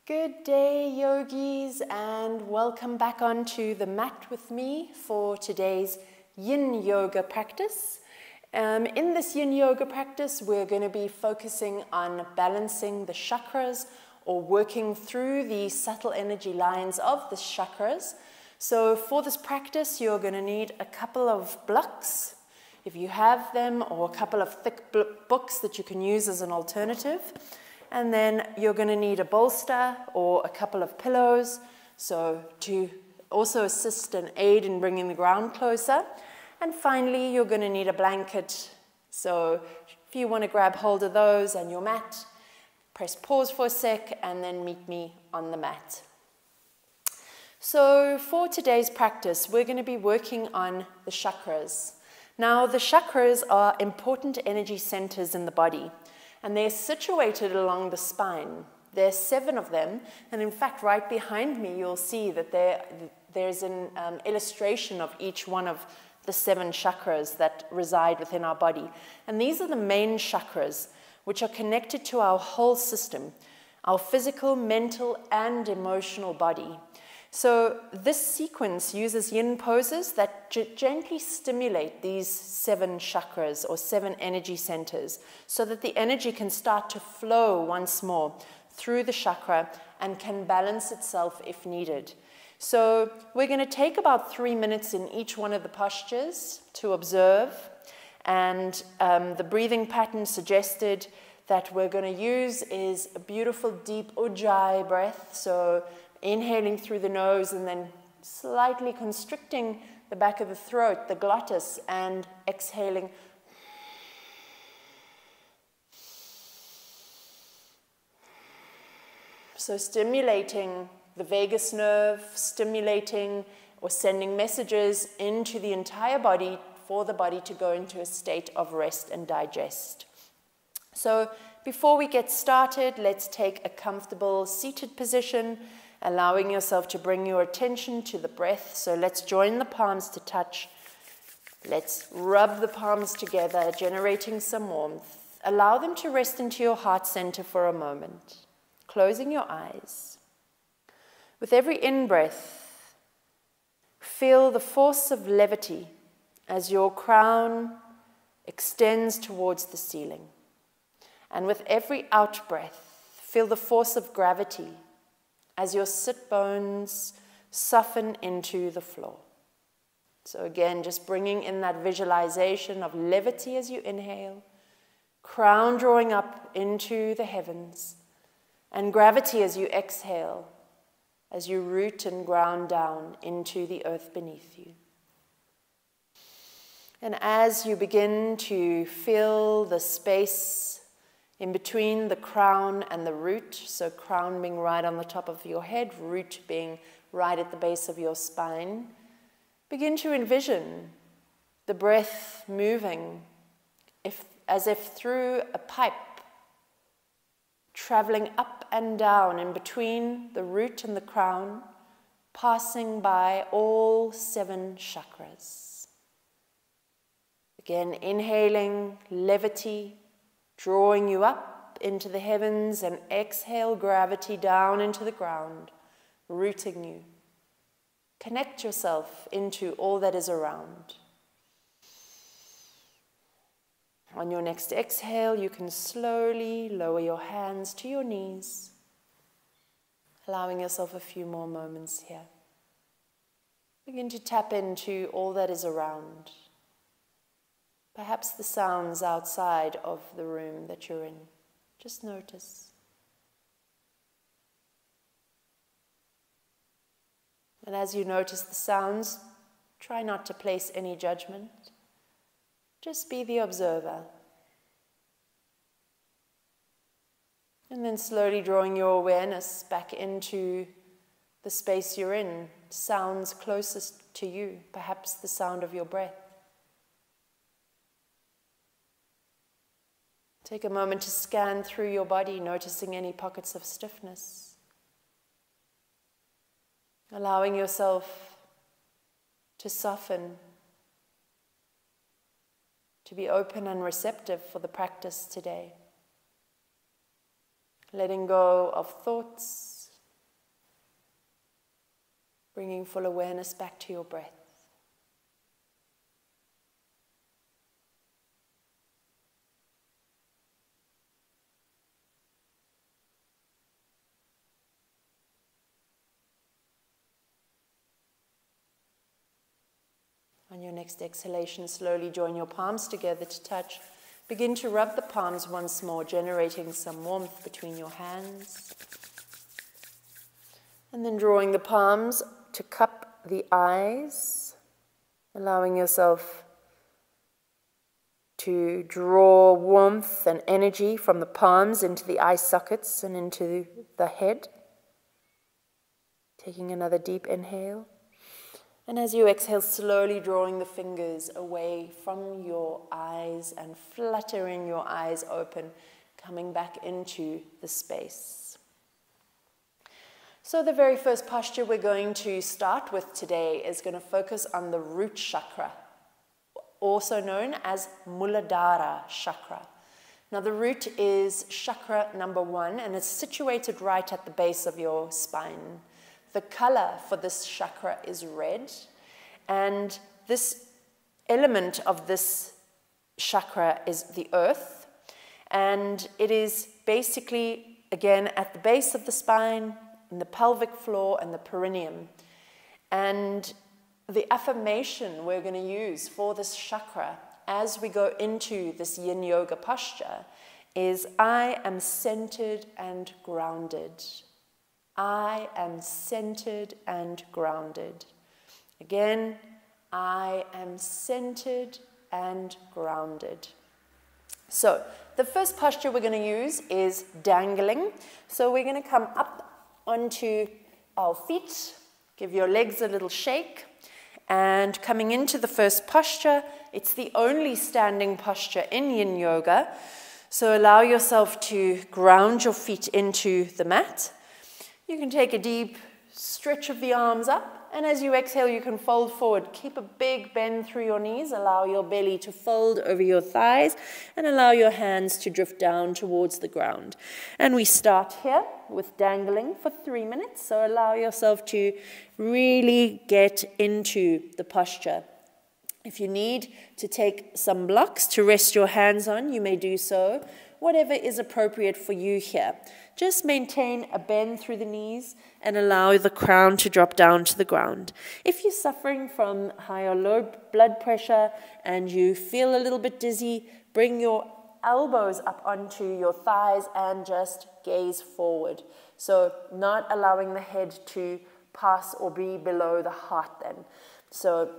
Good day, yogis, and welcome back onto the mat with me for today's yin yoga practice. In this yin yoga practice, we're going to be focusing on balancing the chakras or working through the subtle energy lines of the chakras. So for this practice, you're going to need a couple of blocks, if you have them, or a couple of thick books that you can use as an alternative. And then you're going to need a bolster or a couple of pillows, so to also assist and aid in bringing the ground closer. And finally, you're going to need a blanket. So if you want to grab hold of those and your mat, press pause for a sec and then meet me on the mat. So for today's practice, we're going to be working on the chakras. Now, the chakras are important energy centers in the body, and they're situated along the spine. There's 7 of them, and in fact, right behind me, you'll see that there's an illustration of each one of the 7 chakras that reside within our body. And these are the main chakras, which are connected to our whole system, our physical, mental, and emotional body. So this sequence uses yin poses that gently stimulate these 7 chakras or 7 energy centers so that the energy can start to flow once more through the chakra and can balance itself if needed. So we're going to take about 3 minutes in each one of the postures to observe, and the breathing pattern suggested that we're going to use is a beautiful deep ujjayi breath, so inhaling through the nose and then slightly constricting the back of the throat, the glottis, and exhaling. So stimulating the vagus nerve, stimulating or sending messages into the entire body for the body to go into a state of rest and digest. So before we get started, let's take a comfortable seated position, allowing yourself to bring your attention to the breath. So let's join the palms to touch. Let's rub the palms together, generating some warmth. Allow them to rest into your heart center for a moment, closing your eyes. With every in-breath, feel the force of levity as your crown extends towards the ceiling. And with every out-breath, feel the force of gravity as your sit bones soften into the floor. So again, just bringing in that visualization of levity as you inhale, crown drawing up into the heavens, and gravity as you exhale, as you root and ground down into the earth beneath you. And as you begin to feel the space in between the crown and the root, so crown being right on the top of your head, root being right at the base of your spine, begin to envision the breath moving as if through a pipe, traveling up and down in between the root and the crown, passing by all 7 chakras. Again, inhaling levity, drawing you up into the heavens, and exhale gravity down into the ground, rooting you. Connect yourself into all that is around. On your next exhale, you can slowly lower your hands to your knees, allowing yourself a few more moments here. Begin to tap into all that is around. Perhaps the sounds outside of the room that you're in. Just notice. And as you notice the sounds, try not to place any judgment. Just be the observer. And then slowly drawing your awareness back into the space you're in, sounds closest to you, perhaps the sound of your breath. Take a moment to scan through your body, noticing any pockets of stiffness. Allowing yourself to soften, to be open and receptive for the practice today. Letting go of thoughts, Bringing full awareness back to your breath. On your next exhalation, slowly join your palms together to touch. Begin to rub the palms once more, generating some warmth between your hands. And then drawing the palms to cup the eyes, allowing yourself to draw warmth and energy from the palms into the eye sockets and into the head. Taking another deep inhale. And as you exhale, slowly drawing the fingers away from your eyes and fluttering your eyes open, coming back into the space. So the very first posture we're going to start with today is going to focus on the root chakra, also known as Muladhara chakra. Now the root is chakra number 1, and it's situated right at the base of your spine. The color for this chakra is red, and this element of this chakra is the earth, and it is basically, again, at the base of the spine, in the pelvic floor and the perineum. And the affirmation we're going to use for this chakra as we go into this yin yoga posture is, I am centered and grounded. I am centered and grounded. Again, I am centered and grounded. So, the first posture we're going to use is dangling. So we're going to come up onto our feet, give your legs a little shake, and coming into the first posture, it's the only standing posture in yin yoga. So allow yourself to ground your feet into the mat. You can take a deep stretch of the arms up, and as you exhale, you can fold forward. Keep a big bend through your knees. Allow your belly to fold over your thighs, and allow your hands to drift down towards the ground. And we start here with dangling for 3 minutes. So allow yourself to really get into the posture. If you need to take some blocks to rest your hands on, you may do so. Whatever is appropriate for you here. Just maintain a bend through the knees and allow the crown to drop down to the ground. If you're suffering from high or low blood pressure and you feel a little bit dizzy, bring your elbows up onto your thighs and just gaze forward. So not allowing the head to pass or be below the heart then. So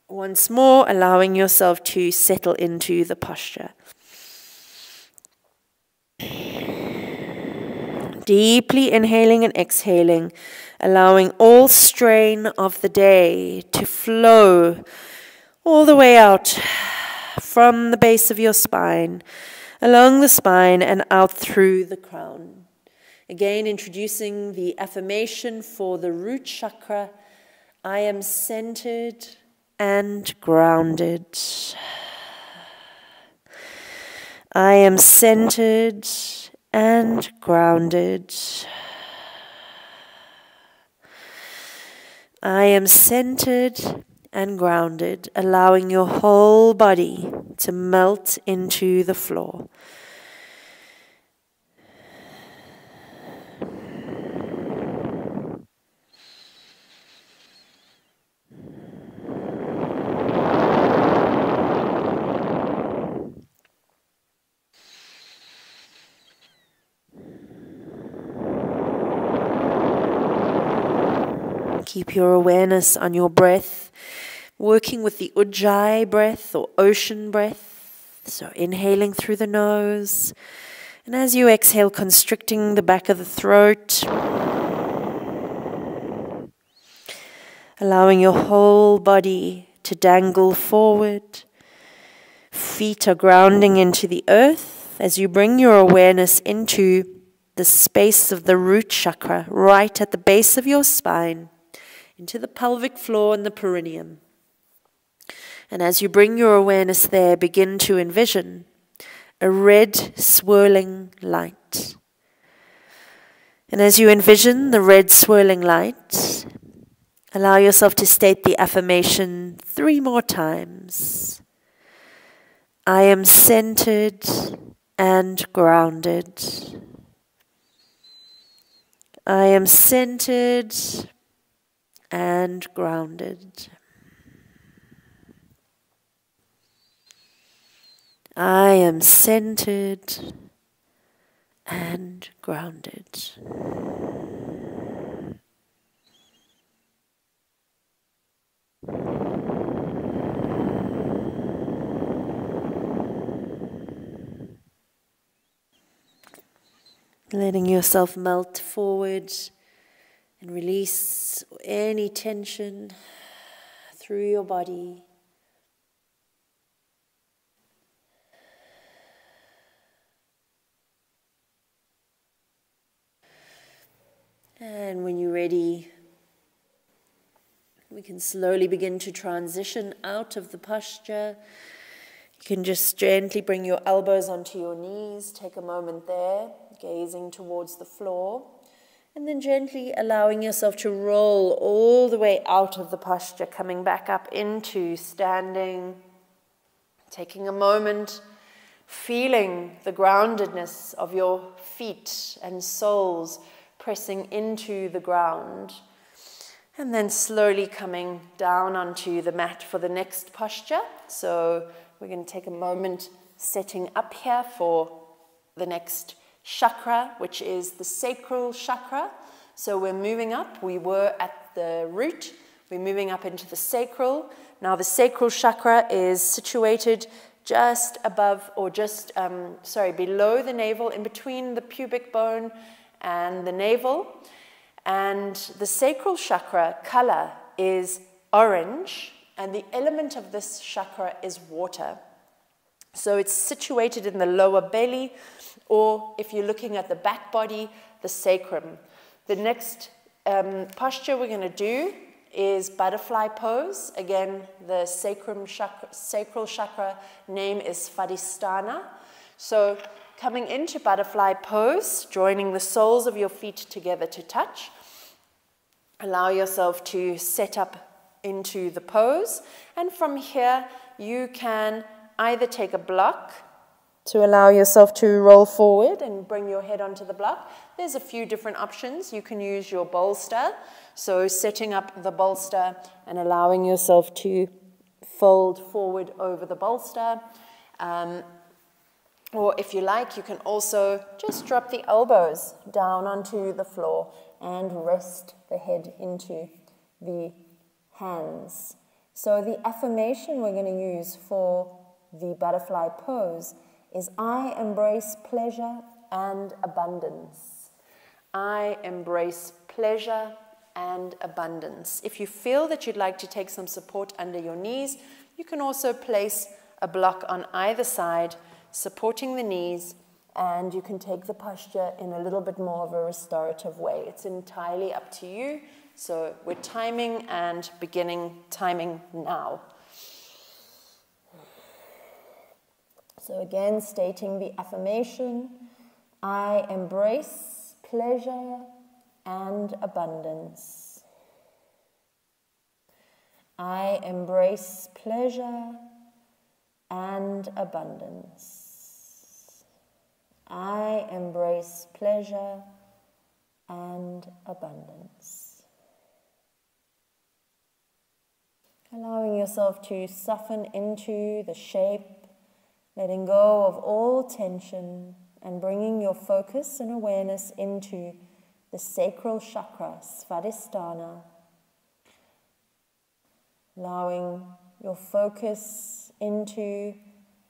once more, allowing yourself to settle into the posture. Deeply inhaling and exhaling, allowing all strain of the day to flow all the way out from the base of your spine, along the spine and out through the crown. Again, introducing the affirmation for the root chakra, I am centered and grounded. I am centered and grounded. I am centered and grounded, allowing your whole body to melt into the floor. Keep your awareness on your breath, working with the ujjayi breath or ocean breath. So inhaling through the nose, and as you exhale, constricting the back of the throat, allowing your whole body to dangle forward. Feet are grounding into the earth as you bring your awareness into the space of the root chakra, right at the base of your spine, into the pelvic floor and the perineum. And as you bring your awareness there, begin to envision a red swirling light. And as you envision the red swirling light, Allow yourself to state the affirmation 3 more times. I am centered and grounded. I am centered and grounded. I am centered and grounded. Letting yourself melt forward and release any tension through your body. And when you're ready, we can slowly begin to transition out of the posture. You can just gently bring your elbows onto your knees, take a moment there, gazing towards the floor, and then gently allowing yourself to roll all the way out of the posture, coming back up into standing, taking a moment, feeling the groundedness of your feet and soles pressing into the ground, and then slowly coming down onto the mat for the next posture. So we're going to take a moment setting up here for the next chakra, which is the sacral chakra. So we're moving up. We were at the root. We're moving up into the sacral. Now the sacral chakra is situated just above, or just, below the navel, in between the pubic bone and the navel. And the sacral chakra color is orange, and the element of this chakra is water. So it's situated in the lower belly, or if you're looking at the back body, the sacrum. The next posture we're going to do is butterfly pose. Again, the sacral chakra name is Svadhisthana. So coming into butterfly pose, joining the soles of your feet together to touch. Allow yourself to set up into the pose. And from here, you can either take a block to allow yourself to roll forward and bring your head onto the block. There's a few different options. You can use your bolster. So setting up the bolster and allowing yourself to fold forward over the bolster. Or if you like, you can also just drop the elbows down onto the floor and rest the head into the hands. So the affirmation we're going to use for the butterfly pose is I embrace pleasure and abundance. I embrace pleasure and abundance. If you feel that you'd like to take some support under your knees, you can also place a block on either side, supporting the knees, and you can take the posture in a little bit more of a restorative way. It's entirely up to you. So we're timing and beginning timing now. So again, stating the affirmation, I embrace pleasure and abundance. I embrace pleasure and abundance. I embrace pleasure and abundance. Allowing yourself to soften into the shape, letting go of all tension and bringing your focus and awareness into the sacral chakra, Svadhisthana. Allowing your focus into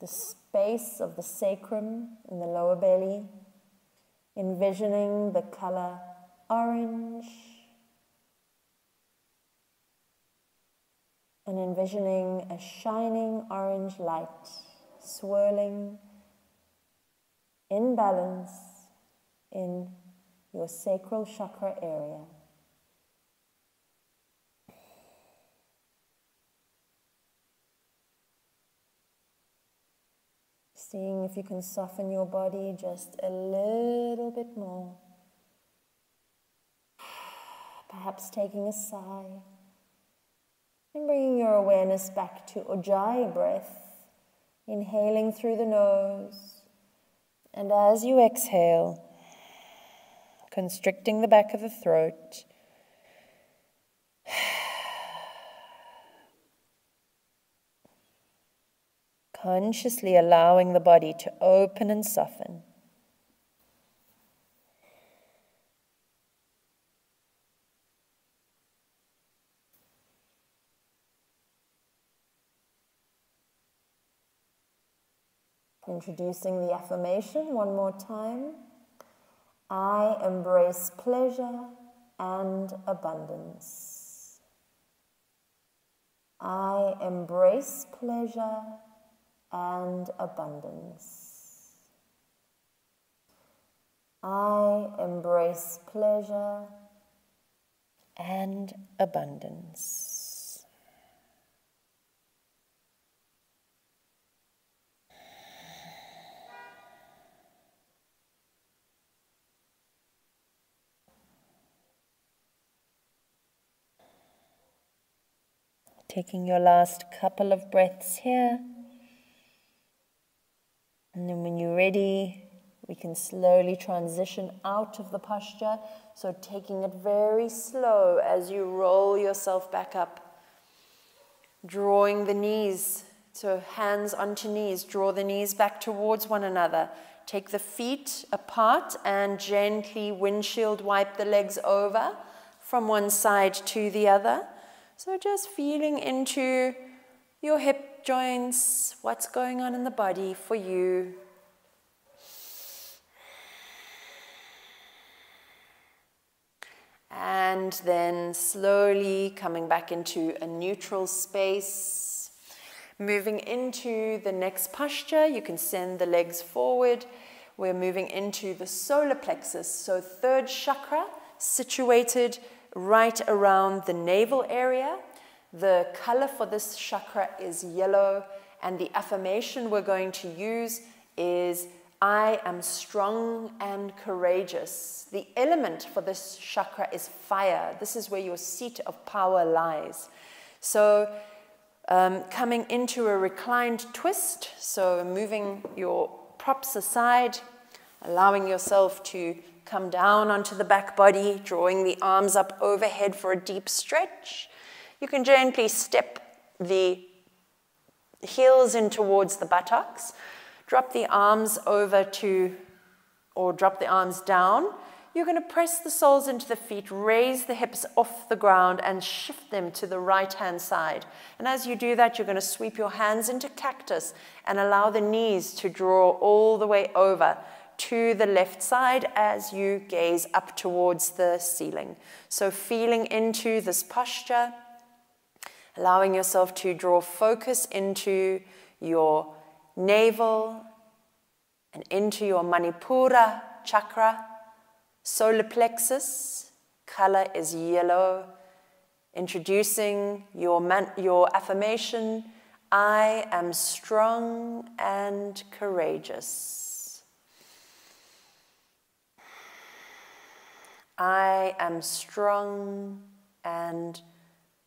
the space of the sacrum in the lower belly, envisioning the color orange, and envisioning a shining orange light swirling in balance in your sacral chakra area. Seeing if you can soften your body just a little bit more. Perhaps taking a sigh And bringing your awareness back to Ujjayi breath, inhaling through the nose. And as you exhale, constricting the back of the throat, consciously allowing the body to open and soften. Introducing the affirmation one more time. I embrace pleasure and abundance. I embrace pleasure and abundance. I embrace pleasure and abundance. Taking your last couple of breaths here. And then when you're ready, we can slowly transition out of the posture. So taking it very slow as you roll yourself back up. Drawing the knees, so hands onto knees. Draw the knees back towards one another. Take the feet apart and gently windshield wipe the legs over from one side to the other. So just feeling into your hip joints, what's going on in the body for you. And then slowly coming back into a neutral space. Moving into the next posture, you can send the legs forward. We're moving into the solar plexus, so third chakra, situated right around the navel area. The color for this chakra is yellow, and the affirmation we're going to use is I am strong and courageous. The element for this chakra is fire. This is where your seat of power lies. So coming into a reclined twist, so moving your props aside, allowing yourself to come down onto the back body, drawing the arms up overhead for a deep stretch. You can gently step the heels in towards the buttocks. Drop the arms over to, or drop the arms down. You're going to press the soles into the feet, raise the hips off the ground and shift them to the right-hand side. And as you do that, you're going to sweep your hands into cactus and allow the knees to draw all the way over to the left side as you gaze up towards the ceiling. So feeling into this posture, allowing yourself to draw focus into your navel and into your Manipura chakra, solar plexus, color is yellow. Introducing your affirmation, I am strong and courageous. I am strong and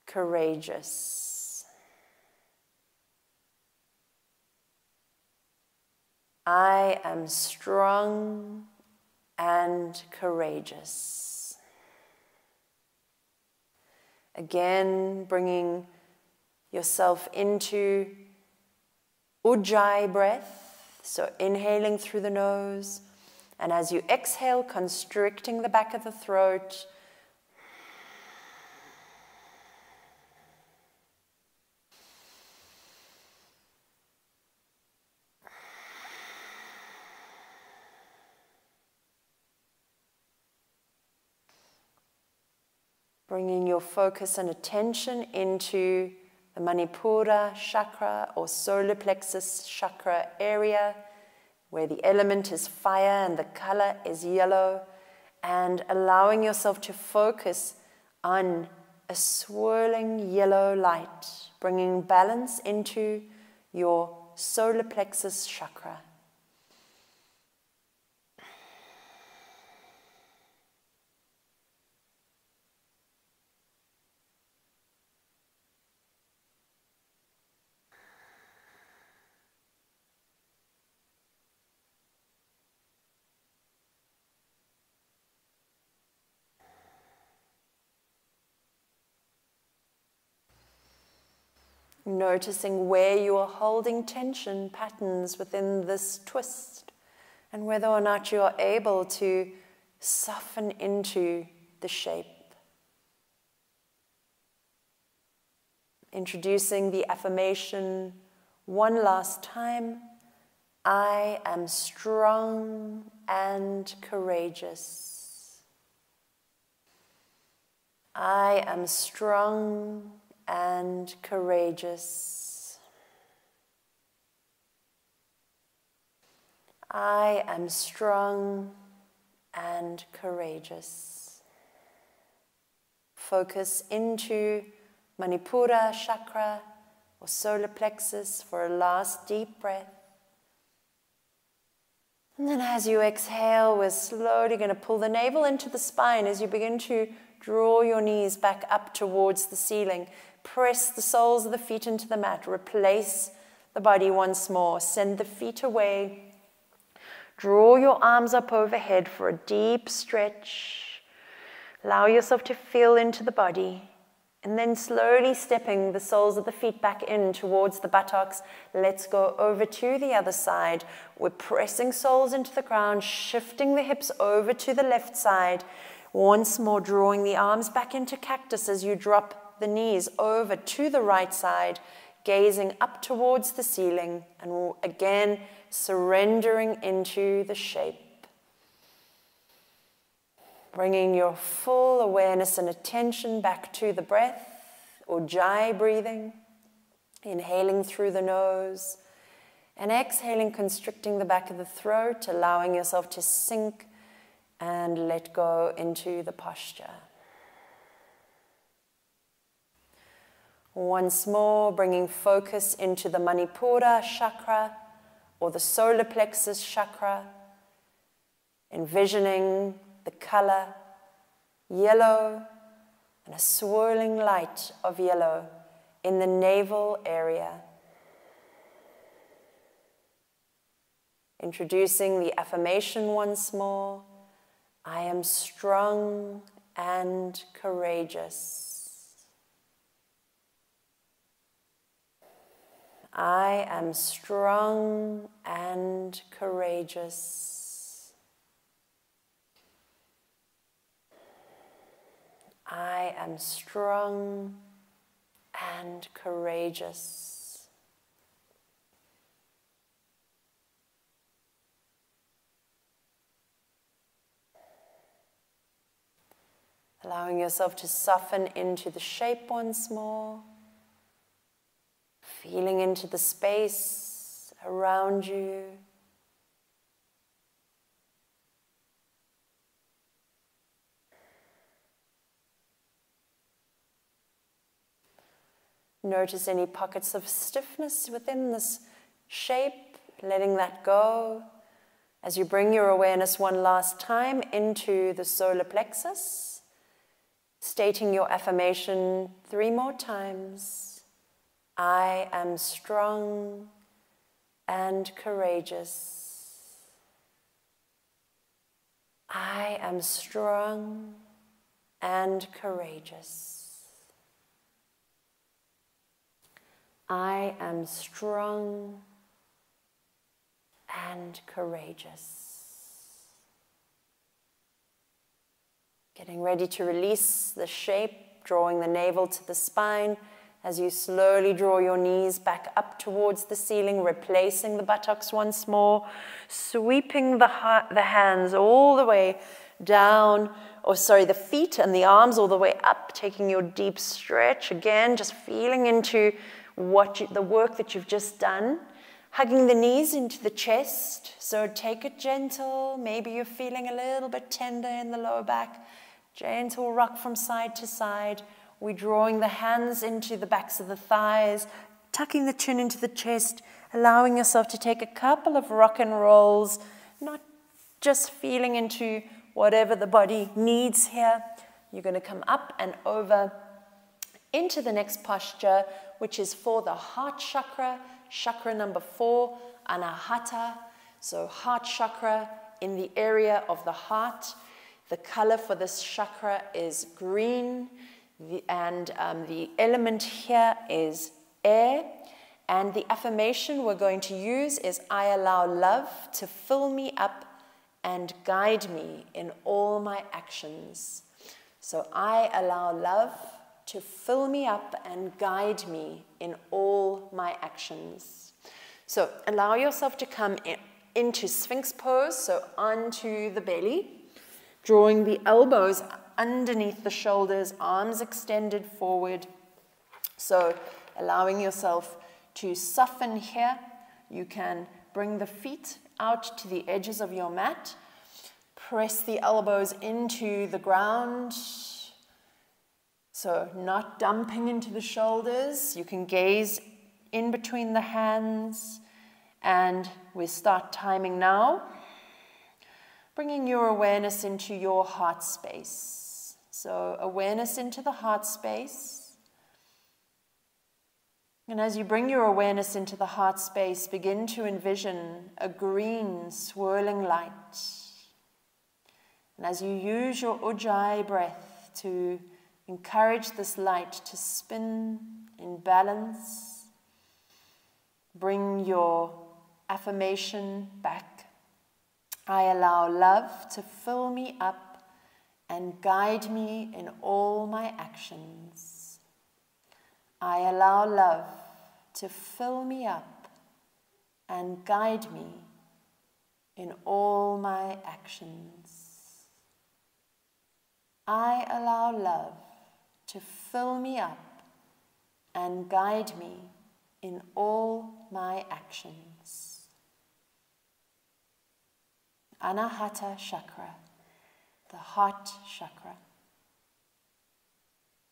courageous. I am strong and courageous. Again, bringing yourself into Ujjayi breath, so inhaling through the nose, and as you exhale, constricting the back of the throat. Bringing your focus and attention into the Manipura chakra or solar plexus chakra area, where the element is fire and the color is yellow, and allowing yourself to focus on a swirling yellow light, bringing balance into your solar plexus chakra. Noticing where you are holding tension patterns within this twist and whether or not you are able to soften into the shape. Introducing the affirmation one last time. I am strong and courageous. I am strong and courageous. I am strong and courageous. Focus into Manipura chakra or solar plexus for a last deep breath. And then as you exhale, we're slowly going to pull the navel into the spine as you begin to draw your knees back up towards the ceiling. Press the soles of the feet into the mat. Replace the body once more. Send the feet away. Draw your arms up overhead for a deep stretch. Allow yourself to feel into the body. And then slowly stepping the soles of the feet back in towards the buttocks. Let's go over to the other side. We're pressing soles into the ground, shifting the hips over to the left side. Once more, drawing the arms back into cactus as you drop the knees over to the right side, gazing up towards the ceiling, and again, surrendering into the shape. Bringing your full awareness and attention back to the breath, Ujjayi breathing, inhaling through the nose, and exhaling, constricting the back of the throat, allowing yourself to sink and let go into the posture. Once more, bringing focus into the Manipura chakra or the solar plexus chakra, envisioning the color yellow and a swirling light of yellow in the navel area. Introducing the affirmation once more. I am strong and courageous. I am strong and courageous. I am strong and courageous. Allowing yourself to soften into the shape once more. Feeling into the space around you. Notice any pockets of stiffness within this shape, letting that go as you bring your awareness one last time into the solar plexus, stating your affirmation 3 more times. I am strong and courageous. I am strong and courageous. I am strong and courageous. Getting ready to release the shape, drawing the navel to the spine as you slowly draw your knees back up towards the ceiling, replacing the buttocks once more, sweeping the hands all the way down, the feet and the arms all the way up, taking your deep stretch. Again, just feeling into the work that you've just done, hugging the knees into the chest. So take it gentle. Maybe you're feeling a little bit tender in the lower back. Gentle rock from side to side. We're drawing the hands into the backs of the thighs, tucking the chin into the chest, allowing yourself to take a couple of rock and rolls, not just feeling into whatever the body needs here. You're going to come up and over into the next posture, which is for the heart chakra, chakra number 4, Anahata. So heart chakra in the area of the heart. The color for this chakra is green, and the element here is air. And the affirmation we're going to use is, I allow love to fill me up and guide me in all my actions. So I allow love to fill me up and guide me in all my actions. So allow yourself to come into Sphinx pose, so onto the belly, drawing the elbows underneath the shoulders, arms extended forward. So allowing yourself to soften here. You can bring the feet out to the edges of your mat. Press the elbows into the ground. So not dumping into the shoulders. You can gaze in between the hands. And we start timing now. Bringing your awareness into your heart space. So awareness into the heart space. And as you bring your awareness into the heart space, begin to envision a green swirling light. And as you use your Ujjayi breath to encourage this light to spin in balance, bring your affirmation back. I allow love to fill me up and guide me in all my actions. I allow love to fill me up and guide me in all my actions. I allow love to fill me up and guide me in all my actions. Ajna Chakra, the heart chakra.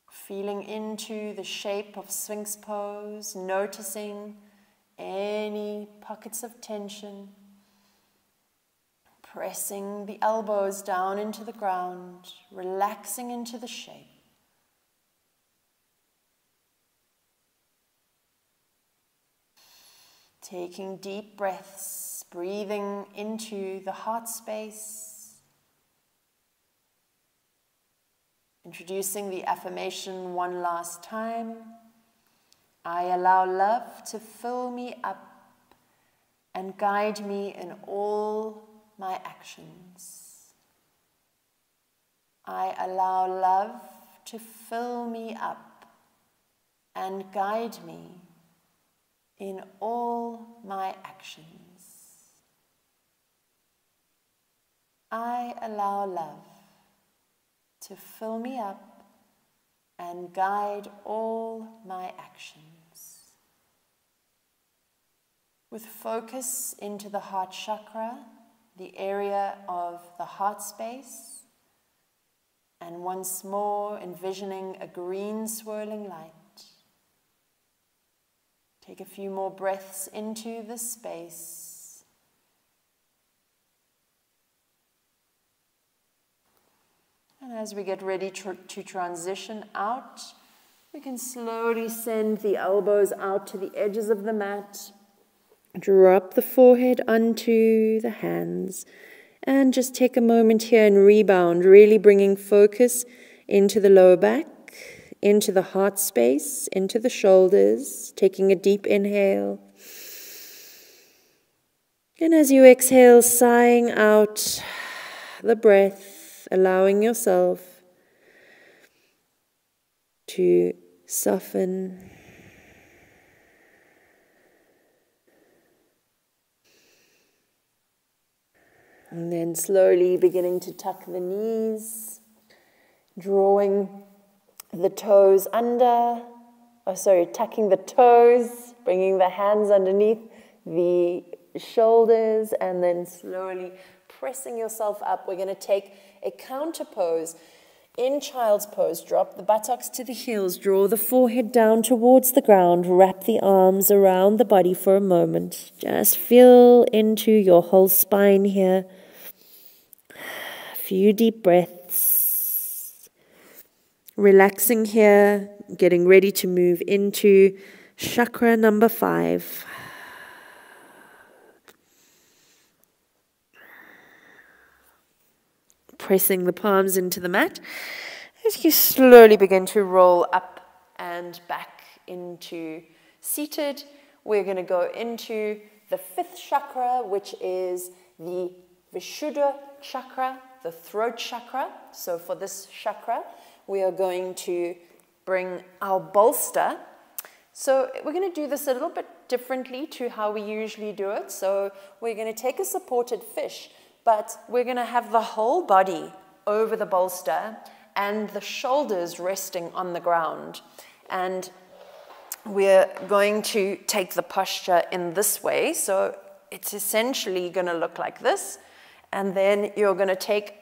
Feeling into the shape of Sphinx pose, noticing any pockets of tension. Pressing the elbows down into the ground, relaxing into the shape. Taking deep breaths, breathing into the heart space. Introducing the affirmation one last time. I allow love to fill me up and guide me in all my actions. I allow love to fill me up and guide me in all my actions. I allow love to fill me up and guide all my actions. With focus into the heart chakra, the area of the heart space, and once more envisioning a green swirling light. Take a few more breaths into the space. And as we get ready to transition out, we can slowly send the elbows out to the edges of the mat. Drop the forehead onto the hands. And just take a moment here and rebound, really bringing focus into the lower back, into the heart space, into the shoulders. Taking a deep inhale. And as you exhale, sighing out the breath, allowing yourself to soften. And then slowly beginning to tuck the knees, drawing the toes under, tucking the toes, bringing the hands underneath the shoulders, and then slowly pressing yourself up. We're going to take a counter pose. In child's pose, drop the buttocks to the heels, draw the forehead down towards the ground, wrap the arms around the body for a moment. Just feel into your whole spine here. A few deep breaths. Relaxing here, getting ready to move into chakra number 5. Pressing the palms into the mat as you slowly begin to roll up and back into Seated, we're going to go into the 5th chakra, which is the Vishuddha chakra, the throat chakra. So for this chakra, we are going to bring our bolster. So we're going to do this a little bit differently to how we usually do it. So we're going to take a supported fish, but we're going to have the whole body over the bolster and the shoulders resting on the ground. And we're going to take the posture in this way. So it's essentially going to look like this. And then you're going to take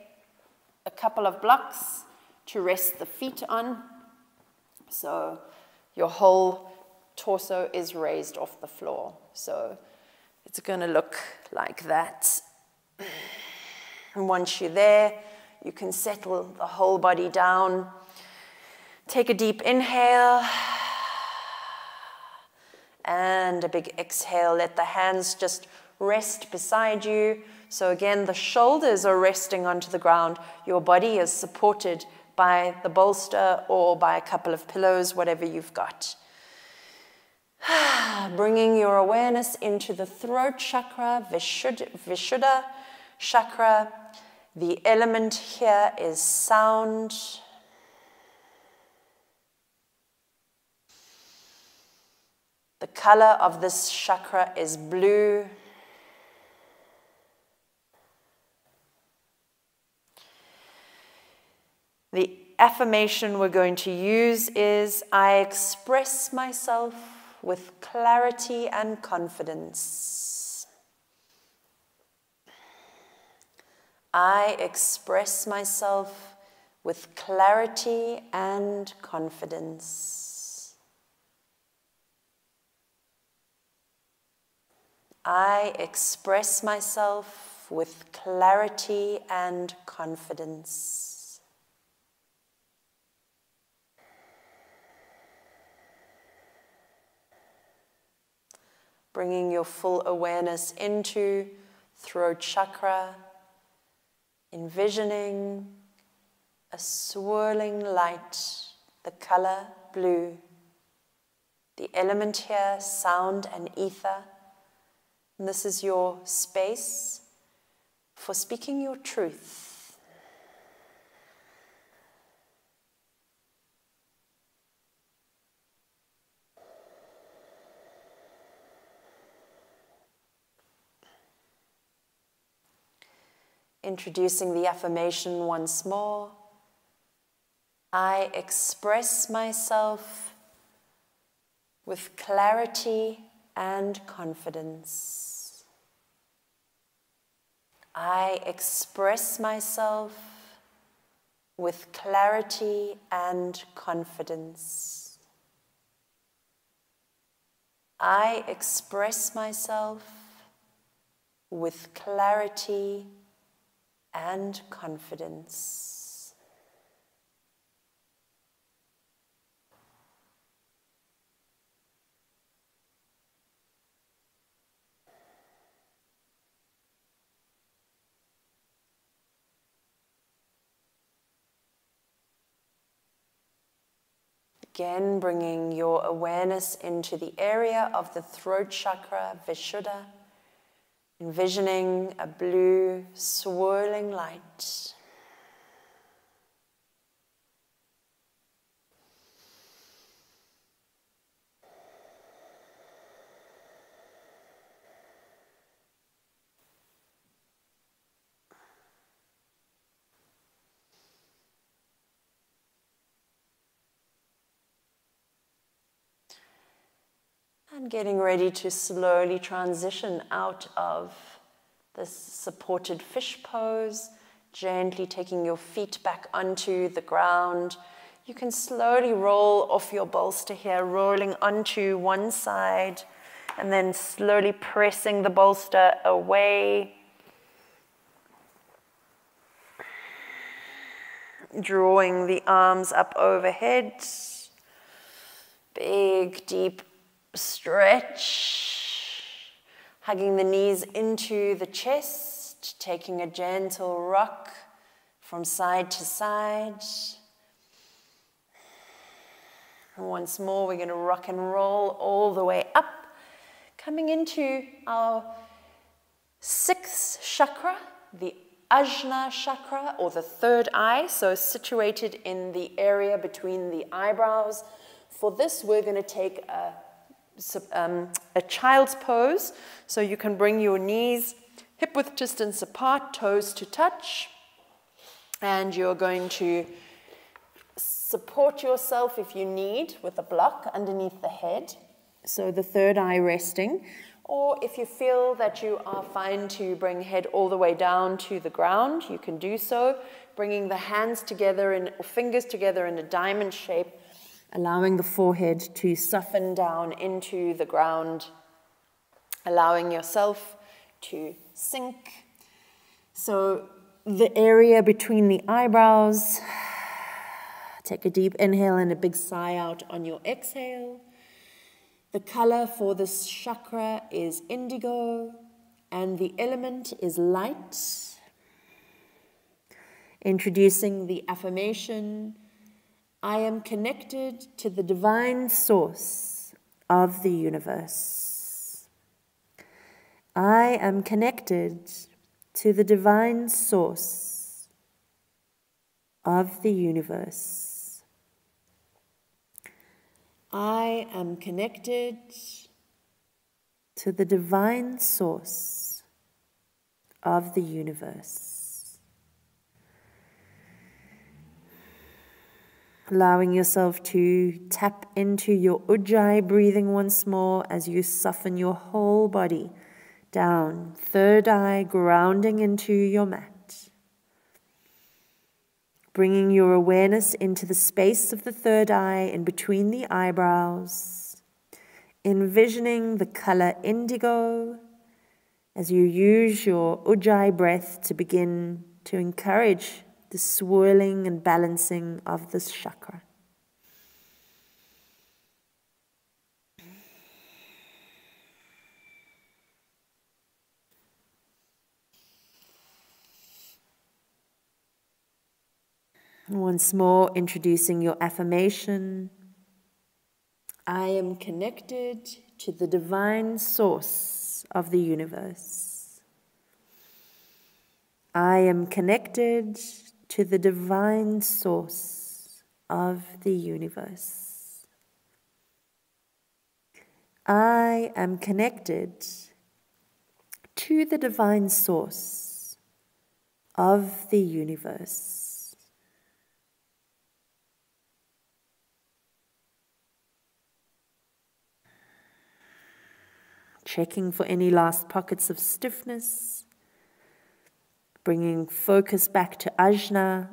a couple of blocks to rest the feet on. So your whole torso is raised off the floor. So it's going to look like that. And once you're there, you can settle the whole body down. Take a deep inhale. And a big exhale. Let the hands just rest beside you. So again, the shoulders are resting onto the ground. Your body is supported by the bolster or by a couple of pillows, whatever you've got. Bringing your awareness into the throat chakra, Vishuddha chakra. The element here is sound. The color of this chakra is blue. The affirmation we're going to use is, I express myself with clarity and confidence. I express myself with clarity and confidence. I express myself with clarity and confidence. Bringing your full awareness into throat chakra, envisioning a swirling light, the color blue. The element here, sound and ether. And this is your space for speaking your truth. Introducing the affirmation once more. I express myself with clarity and confidence. I express myself with clarity and confidence. I express myself with clarity and confidence. Again, bringing your awareness into the area of the throat chakra, Vishuddha. Envisioning a blue swirling light. And getting ready to slowly transition out of this supported fish pose, gently taking your feet back onto the ground. You can slowly roll off your bolster here, rolling onto one side, and then slowly pressing the bolster away. Drawing the arms up overhead. Big, deep stretch. Hugging the knees into the chest, taking a gentle rock from side to side. Once more, we're going to rock and roll all the way up, coming into our 6th chakra, the Ajna Chakra, or the third eye, so situated in the area between the eyebrows. For this, we're going to take a child's pose, so you can bring your knees hip-width distance apart, toes to touch, and you're going to support yourself if you need with a block underneath the head, so the third eye resting. Or if you feel that you are fine to bring head all the way down to the ground, you can do so, bringing the hands together or fingers together in a diamond shape, allowing the forehead to soften down into the ground, allowing yourself to sink. So the area between the eyebrows, take a deep inhale and a big sigh out on your exhale. The color for this chakra is indigo, and the element is light. Introducing the affirmation, I am connected to the divine source of the universe. I am connected to the divine source of the universe. I am connected to the divine source of the universe. Allowing yourself to tap into your Ujjayi breathing once more as you soften your whole body down, third eye grounding into your mat. Bringing your awareness into the space of the third eye in between the eyebrows, envisioning the color indigo as you use your Ujjayi breath to begin to encourage the swirling and balancing of this chakra. Once more, introducing your affirmation. I am connected to the divine source of the universe. I am connected to the divine source of the universe. I am connected to the divine source of the universe. Checking for any last pockets of stiffness, bringing focus back to Ajna,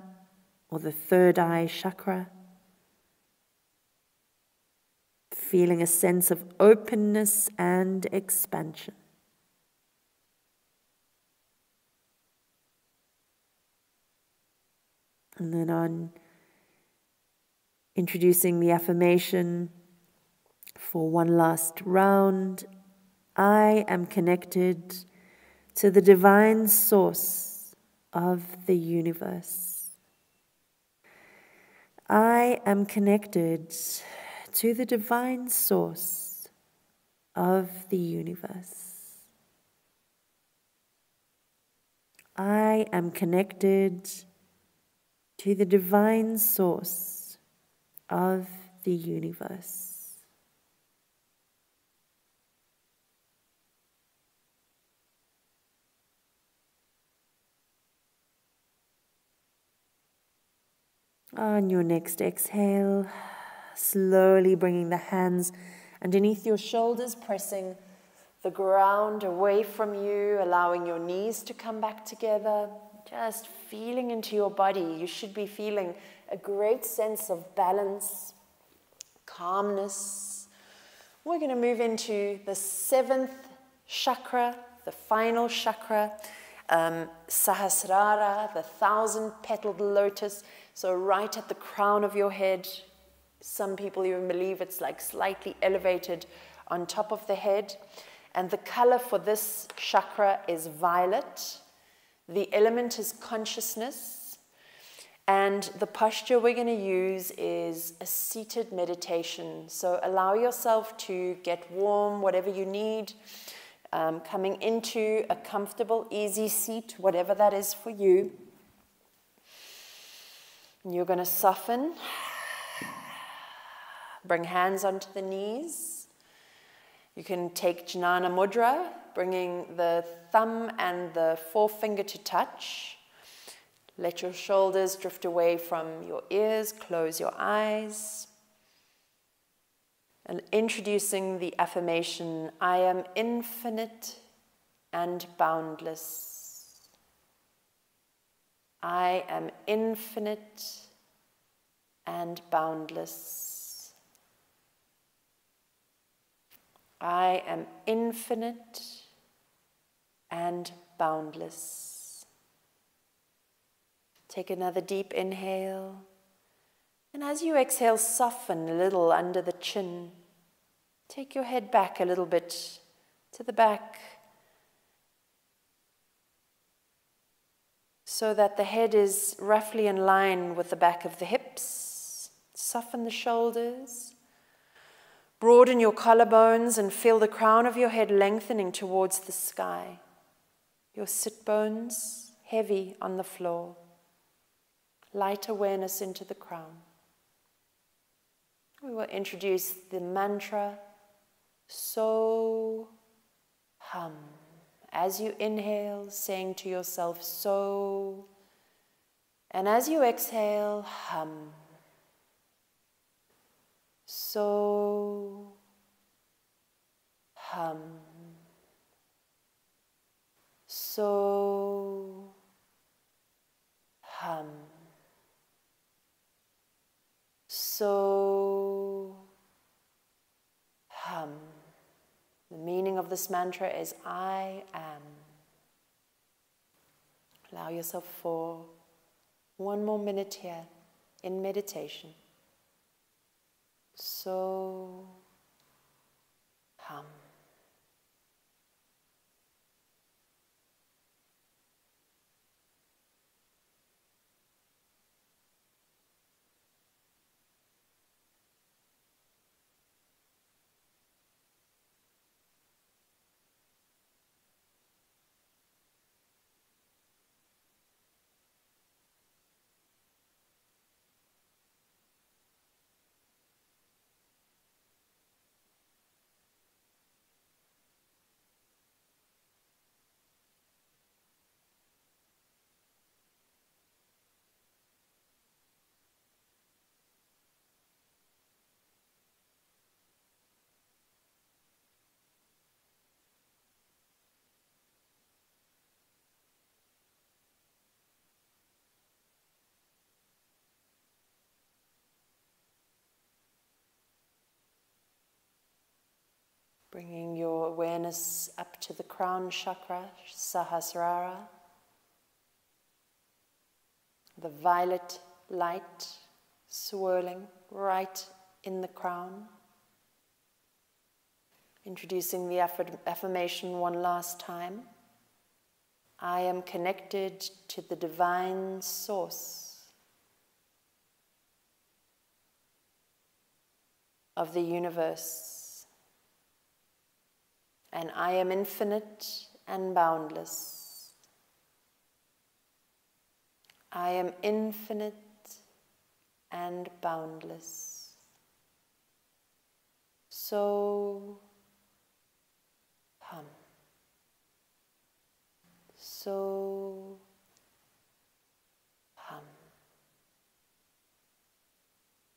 or the third eye chakra, feeling a sense of openness and expansion. And then on introducing the affirmation for one last round, I am connected to the divine source of the universe. I am connected to the divine source of the universe. I am connected to the divine source of the universe. On your next exhale, slowly bringing the hands underneath your shoulders, pressing the ground away from you, allowing your knees to come back together, just feeling into your body. You should be feeling a great sense of balance, calmness. We're going to move into the 7th chakra, the final chakra, Sahasrara, the 1,000-petaled lotus. So right at the crown of your head, some people even believe it's like slightly elevated on top of the head. And the color for this chakra is violet. The element is consciousness. And the posture we're going to use is a seated meditation. So allow yourself to get warm, whatever you need, coming into a comfortable, easy seat, whatever that is for you. And you're going to soften. Bring hands onto the knees. You can take Jnana Mudra, bringing the thumb and the forefinger to touch. Let your shoulders drift away from your ears, close your eyes. And introducing the affirmation, I am infinite and boundless. I am infinite and boundless. I am infinite and boundless. Take another deep inhale. And as you exhale, soften a little under the chin. Take your head back a little bit to the back so that the head is roughly in line with the back of the hips. Soften the shoulders. Broaden your collarbones and feel the crown of your head lengthening towards the sky. Your sit bones heavy on the floor. Light awareness into the crown. We will introduce the mantra, So Hum. As you inhale, saying to yourself, So. And as you exhale, hum. So hum. So hum. So hum. The meaning of this mantra is I am. Allow yourself for 1 more minute here in meditation. So hum. Bringing your awareness up to the crown chakra, Sahasrara, the violet light swirling right in the crown. Introducing the affirmation one last time. I am connected to the divine source of the universe. And I am infinite and boundless. I am infinite and boundless. So hum. So hum.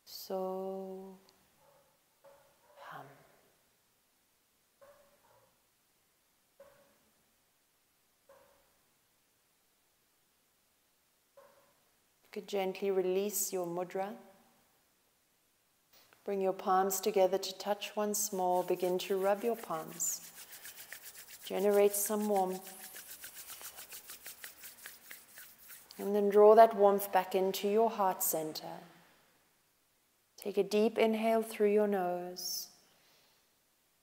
So hum. You could gently release your mudra. Bring your palms together to touch once more. Begin to rub your palms. Generate some warmth. And then draw that warmth back into your heart center. Take a deep inhale through your nose.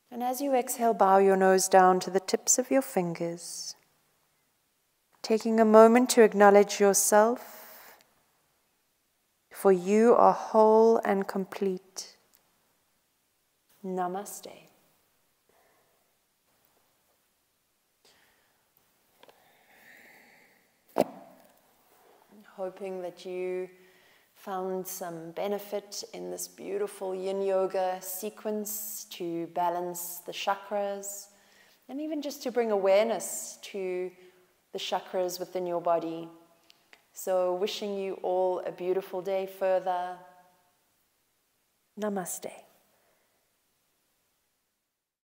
And as you exhale, bow your nose down to the tips of your fingers. Taking a moment to acknowledge yourself for you are whole and complete. Namaste. Hoping that you found some benefit in this beautiful yin yoga sequence to balance the chakras and even just to bring awareness to the chakras within your body. So wishing you all a beautiful day further. Namaste.